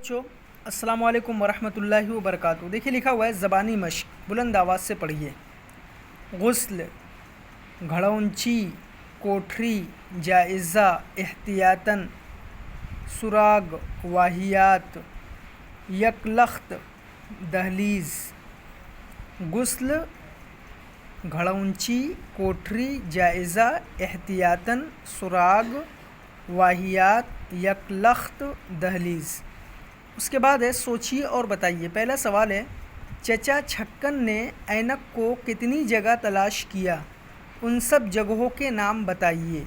बच्चों अस्सलाम वालेकुम वरहमतुल्लाहि वबरकातुहू। देखिए लिखा हुआ है ज़बानी मश्क, बुलंद आवाज़ से पढ़िए। गुस्ल, घड़ौंची, कोठरी, जायज़ा, एहतियातन, सुराग, वाहियात, यकलख्त, दहलीज़। गुस्ल, घड़ौंची, कोठरी, जायज़ा, एहतियातन, सुराग, वाहियात, यकलख्त, दहलीज़। उसके बाद है सोचिए और बताइए। पहला सवाल है, चचा छक्कन ने ऐनक को कितनी जगह तलाश किया, उन सब जगहों के नाम बताइए।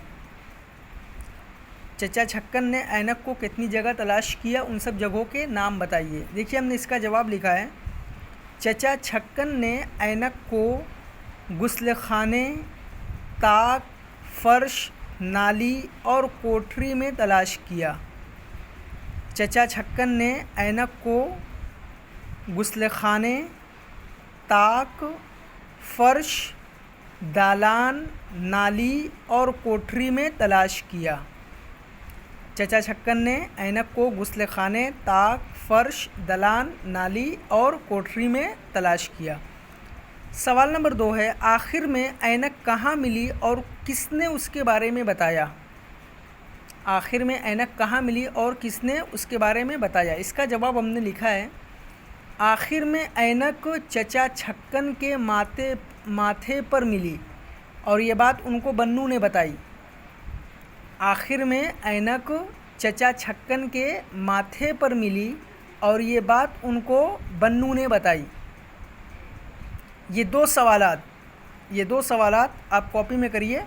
चचा छक्कन ने ऐनक को कितनी जगह तलाश किया, उन सब जगहों के नाम बताइए। देखिए हमने इसका जवाब लिखा है, चचा छक्कन ने ऐनक को गुस्ल खाने, ताक, फ़र्श, नाली और कोठरी में तलाश किया। चचा छक्कन ने ऐनक को गुस्ल खाने, ताक, फ़र्श, दालान, नाली और कोठरी में तलाश किया। चचा छक्कन ने ऐनक को गुस्ल खाने, ताक, फ़र्श, दालान, नाली और कोठरी में तलाश किया। सवाल नंबर 2 है, आखिर में ऐनक कहाँ मिली और किसने उसके बारे में बताया। आखिर में ऐनक कहाँ मिली और किसने उसके बारे में बताया। इसका जवाब हमने लिखा है, आखिर में ऐनक चचा छक्कन के माथे पर मिली और ये बात उनको बन्नू ने बताई। आखिर में ऐनक चचा छक्कन के माथे पर मिली और ये बात उनको बन्नू ने बताई। ये दो सवालात आप कॉपी में करिए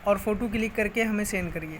और फ़ोटो क्लिक करके हमें सेंड करिए।